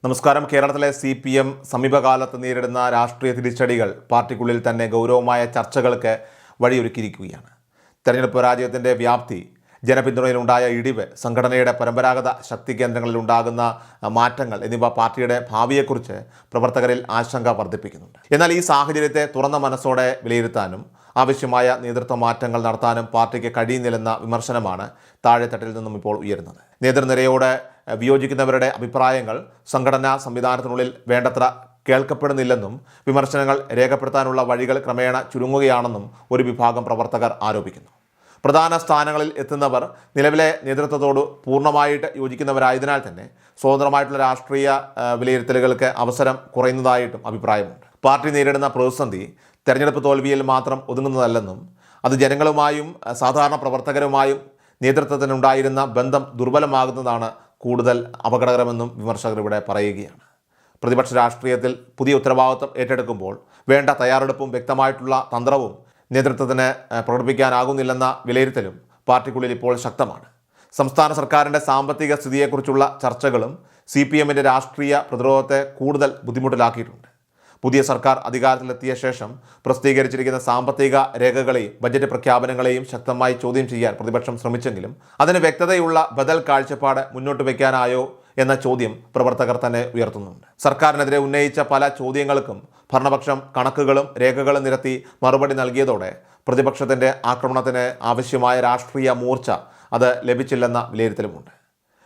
നമസ്കാരം. കേരളത്തിലെ CPM സമീപകാലത്ത് നേരിടുന്ന രാഷ്ട്രീയ തിരിച്ചടികൾ പാർട്ടിക്കുള്ളിൽ തന്നെ ഗൗരവമായ ചർച്ചകൾക്ക് വഴിയൊരുക്കിയിരിക്കുകയാണ്. തെരഞ്ഞെടുപ്പ് പരാജയത്തിൻ്റെ വ്യാപ്തി, ജനപിന്തുണയിലുണ്ടായ ഇടിവ്, സംഘടനയുടെ പരമ്പരാഗത ശക്തി കേന്ദ്രങ്ങളിലുണ്ടാകുന്ന മാറ്റങ്ങൾ എന്നിവ പാർട്ടിയുടെ ഭാവിയെക്കുറിച്ച് പ്രവർത്തകരിൽ ആശങ്ക വർദ്ധിപ്പിക്കുന്നുണ്ട്. എന്നാൽ ഈ സാഹചര്യത്തെ തുറന്ന മനസ്സോടെ വിലയിരുത്താനും ആവശ്യമായ നേതൃത്വ മാറ്റങ്ങൾ നടത്താനും പാർട്ടിക്ക് കഴിയുന്നില്ലെന്ന വിമർശനമാണ് താഴെത്തട്ടിൽ നിന്നും ഇപ്പോൾ ഉയരുന്നത്. നേതൃനിരയോട് വിയോജിക്കുന്നവരുടെ അഭിപ്രായങ്ങൾ സംഘടനാ സംവിധാനത്തിനുള്ളിൽ വേണ്ടത്ര കേൾക്കപ്പെടുന്നില്ലെന്നും വിമർശനങ്ങൾ രേഖപ്പെടുത്താനുള്ള വഴികൾ ക്രമേണ ചുരുങ്ങുകയാണെന്നും ഒരു വിഭാഗം പ്രവർത്തകർ ആരോപിക്കുന്നു. പ്രധാന സ്ഥാനങ്ങളിൽ എത്തുന്നവർ നിലവിലെ നേതൃത്വത്തോട് പൂർണ്ണമായിട്ട് യോജിക്കുന്നവരായതിനാൽ തന്നെ സ്വതന്ത്രമായിട്ടുള്ള രാഷ്ട്രീയ വിലയിരുത്തലുകൾക്ക് അവസരം കുറയുന്നതായിട്ടും അഭിപ്രായമുണ്ട്. പാർട്ടി നേരിടുന്ന പ്രതിസന്ധി തെരഞ്ഞെടുപ്പ് തോൽവിയിൽ മാത്രം ഒതുങ്ങുന്നതല്ലെന്നും അത് ജനങ്ങളുമായും സാധാരണ പ്രവർത്തകരുമായും നേതൃത്വത്തിനുണ്ടായിരുന്ന ബന്ധം ദുർബലമാകുന്നതാണ് കൂടുതൽ അപകടകരമെന്നും വിമർശകർ ഇവിടെ പറയുകയാണ്. പ്രതിപക്ഷ രാഷ്ട്രീയത്തിൽ പുതിയ ഉത്തരവാദിത്വം ഏറ്റെടുക്കുമ്പോൾ വേണ്ട തയ്യാറെടുപ്പും വ്യക്തമായിട്ടുള്ള തന്ത്രവും നേതൃത്വത്തിന് പ്രകടിപ്പിക്കാനാകുന്നില്ലെന്ന വിലയിരുത്തലും പാർട്ടിക്കുള്ളിൽ ഇപ്പോൾ ശക്തമാണ്. സംസ്ഥാന സർക്കാരിൻ്റെ സാമ്പത്തിക സ്ഥിതിയെക്കുറിച്ചുള്ള ചർച്ചകളും CPMൻ്റെ രാഷ്ട്രീയ പ്രതിരോധത്തെ കൂടുതൽ ബുദ്ധിമുട്ടിലാക്കിയിട്ടുണ്ട്. പുതിയ സർക്കാർ അധികാരത്തിലെത്തിയ ശേഷം പ്രസിദ്ധീകരിച്ചിരിക്കുന്ന സാമ്പത്തിക രേഖകളെയും ബജറ്റ് പ്രഖ്യാപനങ്ങളെയും ശക്തമായി ചോദ്യം ചെയ്യാൻ പ്രതിപക്ഷം ശ്രമിച്ചെങ്കിലും അതിന് വ്യക്തതയുള്ള ബദൽ കാഴ്ചപ്പാട് മുന്നോട്ട് വയ്ക്കാനായോ എന്ന ചോദ്യം പ്രവർത്തകർ തന്നെ ഉയർത്തുന്നുണ്ട്. സർക്കാരിനെതിരെ ഉന്നയിച്ച പല ചോദ്യങ്ങൾക്കും ഭരണപക്ഷം കണക്കുകളും രേഖകളും നിരത്തി മറുപടി നൽകിയതോടെ പ്രതിപക്ഷത്തിൻ്റെ ആക്രമണത്തിന് ആവശ്യമായ രാഷ്ട്രീയ മൂർച്ച അത് ലഭിച്ചില്ലെന്ന വിലയിരുത്തലുമുണ്ട്.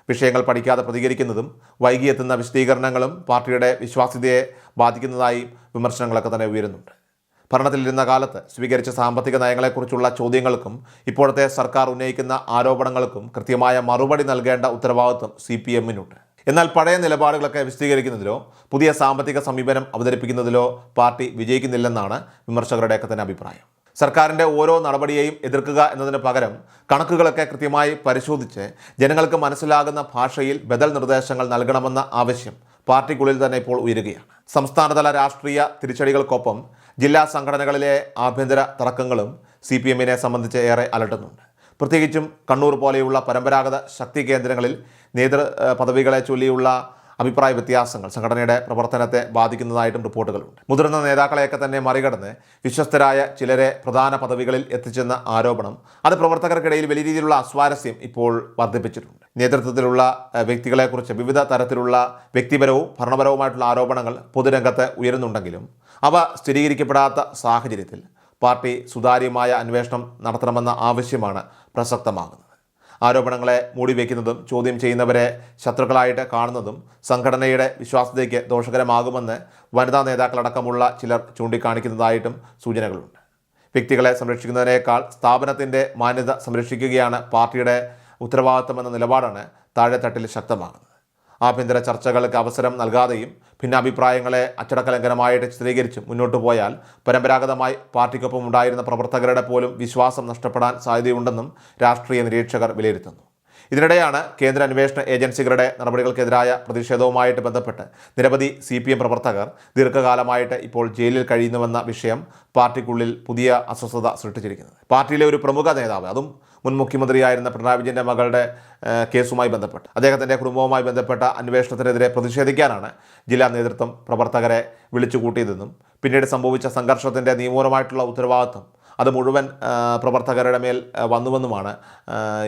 വിഷയങ്ങൾ പഠിക്കാതെ പ്രതികരിക്കുന്നതും വൈകിയെത്തുന്ന വിശദീകരണങ്ങളും പാർട്ടിയുടെ വിശ്വാസ്യതയെ ബാധിക്കുന്നതായി വിമർശനങ്ങളൊക്കെ തന്നെ ഉയരുന്നുണ്ട്. ഭരണത്തിലിരുന്ന കാലത്ത് സ്വീകരിച്ച സാമ്പത്തിക നയങ്ങളെക്കുറിച്ചുള്ള ചോദ്യങ്ങൾക്കും ഇപ്പോഴത്തെ സർക്കാർ ഉന്നയിക്കുന്ന ആരോപണങ്ങൾക്കും കൃത്യമായ മറുപടി നൽകേണ്ട ഉത്തരവാദിത്വം CPMനുണ്ട്. എന്നാൽ പഴയ നിലപാടുകളൊക്കെ വിശദീകരിക്കുന്നതിലോ പുതിയ സാമ്പത്തിക സമീപനം അവതരിപ്പിക്കുന്നതിലോ പാർട്ടി വിജയിക്കുന്നില്ലെന്നാണ് വിമർശകരുടെയൊക്കെ തന്നെ അഭിപ്രായം. സർക്കാരിൻ്റെ ഓരോ നടപടിയെയും എതിർക്കുക എന്നതിന് പകരം കണക്കുകളൊക്കെ കൃത്യമായി പരിശോധിച്ച് ജനങ്ങൾക്ക് മനസ്സിലാകുന്ന ഭാഷയിൽ ബദൽ നിർദ്ദേശങ്ങൾ നൽകണമെന്ന ആവശ്യം പാർട്ടിക്കുള്ളിൽ തന്നെ ഇപ്പോൾ ഉയരുകയാണ്. സംസ്ഥാനതല രാഷ്ട്രീയ തിരിച്ചടികൾക്കൊപ്പം ജില്ലാ സംഘടനകളിലെ ആഭ്യന്തര തർക്കങ്ങളും CPMനെ സംബന്ധിച്ച് ഏറെ അലട്ടുന്നുണ്ട്. പ്രത്യേകിച്ചും കണ്ണൂർ പോലെയുള്ള പരമ്പരാഗത ശക്തി കേന്ദ്രങ്ങളിൽ നേതൃ പദവികളെ ചൊല്ലിയുള്ള അഭിപ്രായ വ്യത്യാസങ്ങൾ സംഘടനയുടെ പ്രവർത്തനത്തെ ബാധിക്കുന്നതായിട്ടും റിപ്പോർട്ടുകളുണ്ട്. മുതിർന്ന നേതാക്കളെയൊക്കെ തന്നെ മറികടന്ന് വിശ്വസ്തരായ ചിലരെ പ്രധാന പദവികളിൽ എത്തിച്ചെന്ന ആരോപണം അത് പ്രവർത്തകർക്കിടയിൽ വലിയ രീതിയിലുള്ള അസ്വാരസ്യം ഇപ്പോൾ വർദ്ധിപ്പിച്ചിട്ടുണ്ട്. നേതൃത്വത്തിലുള്ള വ്യക്തികളെക്കുറിച്ച് വിവിധ തരത്തിലുള്ള വ്യക്തിപരവും ഭരണപരവുമായിട്ടുള്ള ആരോപണങ്ങൾ പൊതുരംഗത്ത് ഉയരുന്നുണ്ടെങ്കിലും അവ സ്ഥിരീകരിക്കപ്പെടാത്ത സാഹചര്യത്തിൽ പാർട്ടി സുതാര്യമായ അന്വേഷണം നടത്തണമെന്ന ആവശ്യമാണ് പ്രസക്തമാകുന്നത്. ആരോപണങ്ങളെ മൂടിവെക്കുന്നതും ചോദ്യം ചെയ്യുന്നവരെ ശത്രുക്കളായിട്ട് കാണുന്നതും സംഘടനയുടെ വിശ്വാസ്യതയ്ക്ക് ദോഷകരമാകുമെന്ന് വനിതാ നേതാക്കളടക്കമുള്ള ചിലർ ചൂണ്ടിക്കാണിക്കുന്നതായിട്ടും സൂചനകളുണ്ട്. വ്യക്തികളെ സംരക്ഷിക്കുന്നതിനേക്കാൾ സ്ഥാപനത്തിൻ്റെ മാന്യത സംരക്ഷിക്കുകയാണ് പാർട്ടിയുടെ ഉത്തരവാദിത്തമെന്ന നിലപാടാണ് താഴെത്തട്ടിൽ ശക്തമാകുന്നത്. ആഭ്യന്തര ചർച്ചകൾക്ക് അവസരം നൽകാതെയും ഭിന്നാഭിപ്രായങ്ങളെ അച്ചടക്കലംഘനമായിട്ട് ചിത്രീകരിച്ചും മുന്നോട്ടു പോയാൽ പരമ്പരാഗതമായി പാർട്ടിക്കൊപ്പം ഉണ്ടായിരുന്ന പ്രവർത്തകരുടെ പോലും വിശ്വാസം നഷ്ടപ്പെടാൻ സാധ്യതയുണ്ടെന്നും രാഷ്ട്രീയ നിരീക്ഷകർ വിലയിരുത്തുന്നു. ഇതിനിടെയാണ് കേന്ദ്ര അന്വേഷണ ഏജൻസികളുടെ നടപടികൾക്കെതിരായ പ്രതിഷേധവുമായിട്ട് ബന്ധപ്പെട്ട് നിരവധി CPM പ്രവർത്തകർ ദീർഘകാലമായിട്ട് ഇപ്പോൾ ജയിലിൽ കഴിയുന്നുവെന്ന വിഷയം പാർട്ടിക്കുള്ളിൽ പുതിയ അസ്വസ്ഥത സൃഷ്ടിച്ചിരിക്കുന്നത്. പാർട്ടിയിലെ ഒരു പ്രമുഖ നേതാവ്, അതും മുൻ മുഖ്യമന്ത്രിയായിരുന്ന പിണറായി വിജയൻ്റെ മകളുടെ കേസുമായി ബന്ധപ്പെട്ട് അദ്ദേഹത്തിൻ്റെ കുടുംബവുമായി ബന്ധപ്പെട്ട അന്വേഷണത്തിനെതിരെ പ്രതിഷേധിക്കാനാണ് ജില്ലാ നേതൃത്വം പ്രവർത്തകരെ വിളിച്ചുകൂട്ടിയതെന്നും പിന്നീട് സംഭവിച്ച സംഘർഷത്തിൻ്റെ നിയമപരമായിട്ടുള്ള ഉത്തരവാദിത്വം അത് മുഴുവൻ പ്രവർത്തകരുടെ മേൽ വന്നുവെന്നുമാണ്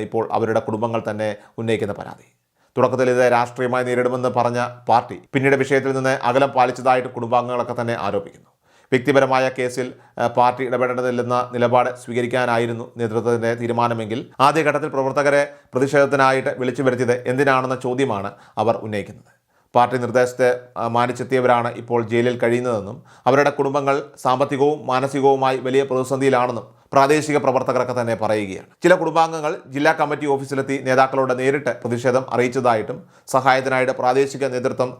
ഇപ്പോൾ അവരുടെ കുടുംബങ്ങൾ തന്നെ ഉന്നയിക്കുന്ന പരാതി. തുടക്കത്തിൽ ഇത് രാഷ്ട്രീയമായി നേരിടുമെന്ന് പറഞ്ഞ പാർട്ടി പിന്നീട് വിഷയത്തിൽ നിന്ന് അകലം പാലിച്ചതായിട്ട് കുടുംബാംഗങ്ങളൊക്കെ തന്നെ ആരോപിക്കുന്നു. വ്യക്തിപരമായ കേസിൽ പാർട്ടി ഇടപെടേണ്ടതില്ലെന്ന നിലപാട് സ്വീകരിക്കാനായിരുന്നു നേതൃത്വത്തിൻ്റെ തീരുമാനമെങ്കിൽ ആദ്യഘട്ടത്തിൽ പ്രവർത്തകരെ പ്രതിഷേധത്തിനായിട്ട് വിളിച്ചു വരുത്തിയത് എന്തിനാണെന്ന ചോദ്യമാണ് അവർ ഉന്നയിക്കുന്നത്. പാർട്ടി നിർദ്ദേശത്തെ മാനിച്ചെത്തിയവരാണ് ഇപ്പോൾ ജയിലിൽ കഴിയുന്നതെന്നും അവരുടെ കുടുംബങ്ങൾ സാമ്പത്തികവും മാനസികവുമായി വലിയ പ്രതിസന്ധിയിലാണെന്നും പ്രാദേശിക പ്രവർത്തകരൊക്കെ തന്നെ പറയുകയാണ്. ചില കുടുംബാംഗങ്ങൾ ജില്ലാ കമ്മിറ്റി ഓഫീസിലെത്തി നേതാക്കളോട് നേരിട്ട് പ്രതിഷേധം അറിയിച്ചതായിട്ടും സഹായത്തിനായിട്ട് പ്രാദേശിക നേതൃത്വം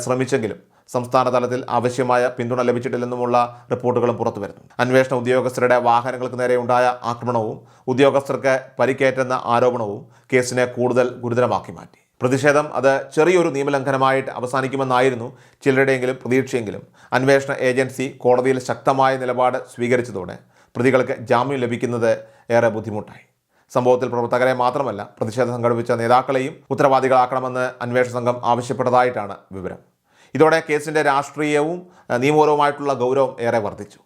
ശ്രമിച്ചെങ്കിലും സംസ്ഥാന തലത്തിൽ ആവശ്യമായ പിന്തുണ ലഭിച്ചിട്ടില്ലെന്നുമുള്ള റിപ്പോർട്ടുകളും പുറത്തു വരുന്നു. അന്വേഷണ ഉദ്യോഗസ്ഥരുടെ വാഹനങ്ങൾക്ക് നേരെ ഉണ്ടായ ആക്രമണവും ഉദ്യോഗസ്ഥർക്ക് പരിക്കേറ്റെന്ന ആരോപണവും കേസിനെ കൂടുതൽ ഗുരുതരമാക്കി മാറ്റി. പ്രതിഷേധം അത് ചെറിയൊരു നിയമലംഘനമായിട്ട് അവസാനിക്കുമെന്നായിരുന്നു ചിലരുടെയെങ്കിലും പ്രതീക്ഷയെങ്കിലും അന്വേഷണ ഏജൻസി കോടതിയിൽ ശക്തമായ നിലപാട് സ്വീകരിച്ചതോടെ പ്രതികൾക്ക് ജാമ്യം ലഭിക്കുന്നത് ഏറെ ബുദ്ധിമുട്ടായി. സംഭവത്തിൽ പ്രവർത്തകരെ മാത്രമല്ല പ്രതിഷേധം സംഘടിപ്പിച്ച നേതാക്കളെയും ഉത്തരവാദികളാക്കണമെന്ന് അന്വേഷണ സംഘം ആവശ്യപ്പെട്ടതായിട്ടാണ് വിവരം. ഇതോടെ കേസിൻ്റെ രാഷ്ട്രീയവും നിയമപരവുമായിട്ടുള്ള ഗൗരവം ഏറെ വർദ്ധിച്ചു.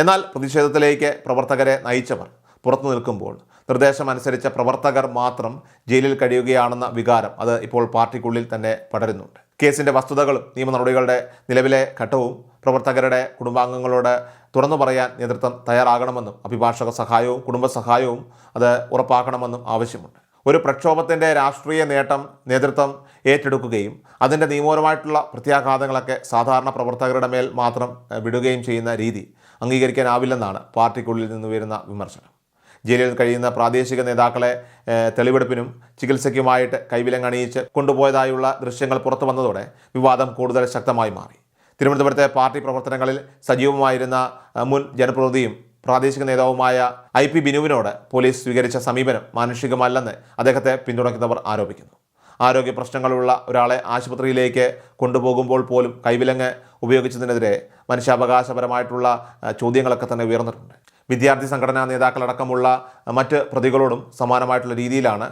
എന്നാൽ പ്രതിഷേധത്തിലേക്ക് പ്രവർത്തകരെ നയിച്ചവർ പുറത്തു നിൽക്കുമ്പോൾ നിർദ്ദേശമനുസരിച്ച പ്രവർത്തകർ മാത്രം ജയിലിൽ കഴിയുകയാണെന്ന വികാരം അത് ഇപ്പോൾ പാർട്ടിക്കുള്ളിൽ തന്നെ പടരുന്നുണ്ട്. കേസിൻ്റെ വസ്തുതകളും നിയമ നടപടികളുടെ നിലവിലെ ഘട്ടവും പ്രവർത്തകരുടെ കുടുംബാംഗങ്ങളോട് തുറന്നു പറയാൻ നേതൃത്വം തയ്യാറാകണമെന്നും അഭിഭാഷക സഹായവും കുടുംബ സഹായവും അത് ഉറപ്പാക്കണമെന്നും ആവശ്യമുണ്ട്. ഒരു പ്രക്ഷോഭത്തിൻ്റെ രാഷ്ട്രീയ നേട്ടം നേതൃത്വം ഏറ്റെടുക്കുകയും അതിൻ്റെ നിയമപരമായിട്ടുള്ള പ്രത്യാഘാതങ്ങളൊക്കെ സാധാരണ പ്രവർത്തകരുടെ മേൽ മാത്രം വിടുകയും ചെയ്യുന്ന രീതി അംഗീകരിക്കാനാവില്ലെന്നാണ് പാർട്ടിക്കുള്ളിൽ നിന്ന് വരുന്ന വിമർശനം. ജയിലിൽ കഴിയുന്ന പ്രാദേശിക നേതാക്കളെ തെളിവെടുപ്പിനും ചികിത്സയ്ക്കുമായിട്ട് കൈവിലങ്ങണിയിച്ച് കൊണ്ടുപോയതായുള്ള ദൃശ്യങ്ങൾ പുറത്തു വന്നതോടെ വിവാദം കൂടുതൽ ശക്തമായി മാറി. തിരുവനന്തപുരത്തെ പാർട്ടി പ്രവർത്തനങ്ങളിൽ സജീവമായിരുന്ന മുൻ ജനപ്രതിനിധിയും പ്രാദേശിക നേതാവുമായ IP ബിനുവിനോട് പോലീസ് സ്വീകരിച്ച സമീപനം മാനുഷികമല്ലെന്ന് അദ്ദേഹത്തെ പിന്തുണയ്ക്കുന്നവർ ആരോപിക്കുന്നു. ആരോഗ്യ പ്രശ്നങ്ങളുള്ള ഒരാളെ ആശുപത്രിയിലേക്ക് കൊണ്ടുപോകുമ്പോൾ പോലും കൈവിലങ്ങ് ഉപയോഗിച്ചതിനെതിരെ മനുഷ്യാവകാശപരമായിട്ടുള്ള ചോദ്യങ്ങളൊക്കെ തന്നെ ഉയർന്നിട്ടുണ്ട്. വിദ്യാർത്ഥി സംഘടനാ നേതാക്കളടക്കമുള്ള മറ്റ് പ്രതികളോടും സമാനമായിട്ടുള്ള രീതിയിലാണ്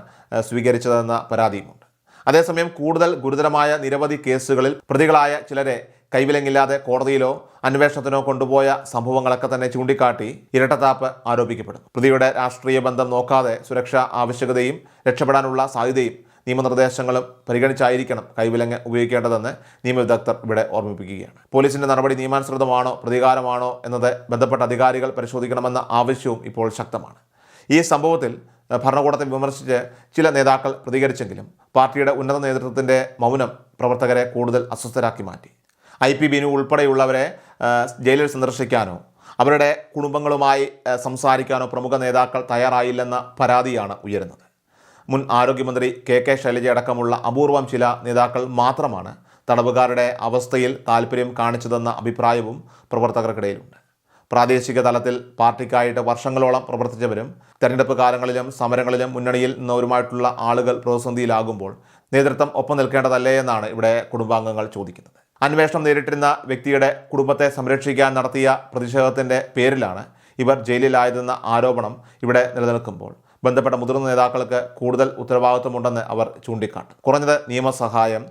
സ്വീകരിച്ചതെന്ന പരാതിയുമുണ്ട്. അതേസമയം കൂടുതൽ ഗുരുതരമായ നിരവധി കേസുകളിൽ പ്രതികളായ ചിലരെ കൈവിലങ്ങില്ലാതെ കോടതിയിലോ അന്വേഷണത്തിനോ കൊണ്ടുപോയ സംഭവങ്ങളൊക്കെ തന്നെ ചൂണ്ടിക്കാട്ടി ഇരട്ടത്താപ്പ് ആരോപിക്കപ്പെടുന്നു. പ്രതിയുടെ രാഷ്ട്രീയ ബന്ധം നോക്കാതെ സുരക്ഷാ ആവശ്യകതയും രക്ഷപ്പെടാനുള്ള സാധ്യതയും നിയമനിർദ്ദേശങ്ങളും പരിഗണിച്ചായിരിക്കണം കൈവിലങ്ങ് ഉപയോഗിക്കേണ്ടതെന്ന് നിയമവിദഗ്ധർ ഇവിടെ ഓർമ്മിപ്പിക്കുകയാണ്. പോലീസിന്റെ നടപടി നിയമാനുസൃതമാണോ പ്രതികാരമാണോ എന്നത് ബന്ധപ്പെട്ട അധികാരികൾ പരിശോധിക്കണമെന്ന ആവശ്യവും ഇപ്പോൾ ശക്തമാണ്. ഈ സംഭവത്തിൽ ഭരണകൂടത്തെ വിമർശിച്ച് ചില നേതാക്കൾ പ്രതികരിച്ചെങ്കിലും പാർട്ടിയുടെ ഉന്നത നേതൃത്വത്തിൻ്റെ മൗനം പ്രവർത്തകരെ കൂടുതൽ അസ്വസ്ഥരാക്കി മാറ്റി. IP ബിനു ഉൾപ്പെടെയുള്ളവരെ ജയിലിൽ സന്ദർശിക്കാനോ അവരുടെ കുടുംബങ്ങളുമായി സംസാരിക്കാനോ പ്രമുഖ നേതാക്കൾ തയ്യാറായില്ലെന്ന പരാതിയാണ് ഉയരുന്നത്. മുൻ ആരോഗ്യമന്ത്രി KK ശൈലജ അടക്കമുള്ള അപൂർവം ചില നേതാക്കൾ മാത്രമാണ് തടവുകാരുടെ അവസ്ഥയിൽ താല്പര്യം കാണിച്ചതെന്ന അഭിപ്രായവും പ്രവർത്തകർക്കിടയിലുണ്ട്. പ്രാദേശിക തലത്തിൽ പാർട്ടിക്കായിട്ട് വർഷങ്ങളോളം പ്രവർത്തിച്ചവരും തെരഞ്ഞെടുപ്പ് കാലങ്ങളിലും സമരങ്ങളിലും മുന്നണിയിൽ നിന്നവരുമായിട്ടുള്ള ആളുകൾ പ്രതിസന്ധിയിലാകുമ്പോൾ നേതൃത്വം ഒപ്പം നിൽക്കേണ്ടതല്ലേ എന്നാണ് ഇവിടെ കുടുംബാംഗങ്ങൾ ചോദിക്കുന്നത്. അന്വേഷണം നേരിട്ടിരുന്ന വ്യക്തിയുടെ കുടുംബത്തെ സംരക്ഷിക്കാൻ നടത്തിയ പ്രതിഷേധത്തിൻ്റെ പേരിലാണ് ഇവർ ജയിലിലായതെന്ന ആരോപണം ഇവിടെ നിലനിൽക്കുമ്പോൾ ബന്ധപ്പെട്ട മുതിർന്ന നേതാക്കൾക്ക് കൂടുതൽ ഉത്തരവാദിത്വമുണ്ടെന്ന് അവർ ചൂണ്ടിക്കാട്ടും. കുറഞ്ഞത് നിയമസഹായം,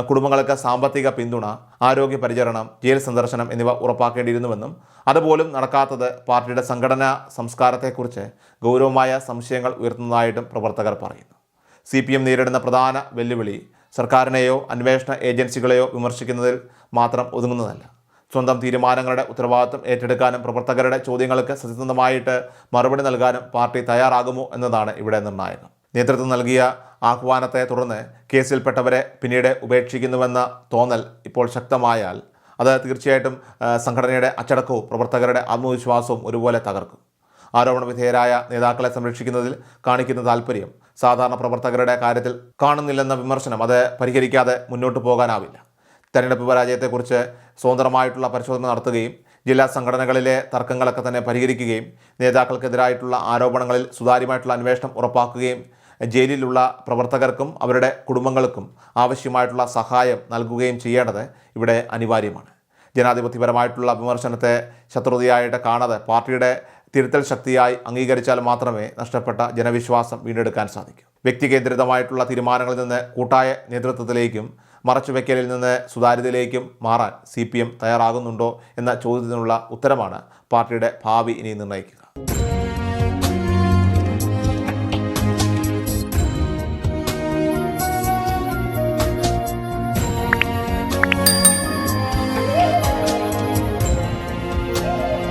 കുടുംബങ്ങൾക്ക് സാമ്പത്തിക പിന്തുണ, ആരോഗ്യ പരിചരണം, ജയിൽ സന്ദർശനം എന്നിവ ഉറപ്പാക്കേണ്ടിയിരുന്നുവെന്നും അതുപോലും നടക്കാത്തത് പാർട്ടിയുടെ സംഘടനാ സംസ്കാരത്തെക്കുറിച്ച് ഗൗരവമായ സംശയങ്ങൾ ഉയർത്തുന്നതായിട്ടും പ്രവർത്തകർ പറയുന്നു. CPM നേരിടുന്ന പ്രധാന വെല്ലുവിളി സർക്കാരിനെയോ അന്വേഷണ ഏജൻസികളെയോ വിമർശിക്കുന്നതിൽ മാത്രം ഒതുങ്ങുന്നതല്ല. സ്വന്തം തീരുമാനങ്ങളുടെ ഉത്തരവാദിത്വം ഏറ്റെടുക്കാനും പ്രവർത്തകരുടെ ചോദ്യങ്ങൾക്ക് സത്യസന്ധമായിട്ട് മറുപടി നൽകാനും പാർട്ടി തയ്യാറാകുമോ എന്നതാണ് ഇവിടെ നിർണായകം. നേതൃത്വം നൽകിയ ആഹ്വാനത്തെ തുടർന്ന് കേസിൽപ്പെട്ടവരെ പിന്നീട് ഉപേക്ഷിക്കുന്നുവെന്ന തോന്നൽ ഇപ്പോൾ ശക്തമായാൽ അത് തീർച്ചയായിട്ടും സംഘടനയുടെ അച്ചടക്കവും പ്രവർത്തകരുടെ ആത്മവിശ്വാസവും ഒരുപോലെ തകർക്കും. ആരോപണ വിധേയരായ നേതാക്കളെ സംരക്ഷിക്കുന്നതിൽ കാണിക്കുന്ന താല്പര്യം സാധാരണ പ്രവർത്തകരുടെ കാര്യത്തിൽ കാണുന്നില്ലെന്ന വിമർശനം അത് പരിഹരിക്കാതെ മുന്നോട്ട് പോകാനാവില്ല. തെരഞ്ഞെടുപ്പ് പരാജയത്തെക്കുറിച്ച് സ്വതന്ത്രമായിട്ടുള്ള പരിശോധന നടത്തുകയും ജില്ലാ സംഘടനകളിലെ തർക്കങ്ങളൊക്കെ തന്നെ പരിഹരിക്കുകയും നേതാക്കൾക്കെതിരായിട്ടുള്ള ആരോപണങ്ങളിൽ സുതാര്യമായിട്ടുള്ള അന്വേഷണം ഉറപ്പാക്കുകയും ജയിലിലുള്ള പ്രവർത്തകർക്കും അവരുടെ കുടുംബങ്ങൾക്കും ആവശ്യമായിട്ടുള്ള സഹായം നൽകുകയും ചെയ്യേണ്ടത് ഇവിടെ അനിവാര്യമാണ്. ജനാധിപത്യപരമായിട്ടുള്ള വിമർശനത്തെ ശത്രുതയായിട്ട് കാണാതെ പാർട്ടിയുടെ തിരുത്തൽ ശക്തിയായി അംഗീകരിച്ചാൽ മാത്രമേ നഷ്ടപ്പെട്ട ജനവിശ്വാസം വീണ്ടെടുക്കാൻ സാധിക്കൂ. വ്യക്തികേന്ദ്രിതമായിട്ടുള്ള തീരുമാനങ്ങളിൽ നിന്ന് കൂട്ടായ നേതൃത്വത്തിലേക്കും മറച്ചുവെക്കലിൽ നിന്ന് സുതാര്യതയിലേക്കും മാറാൻ CPM തയ്യാറാകുന്നുണ്ടോ എന്ന ചോദ്യത്തിനുള്ള ഉത്തരമാണ് പാർട്ടിയുടെ ഭാവി ഇനി നിർണ്ണയിക്കുക.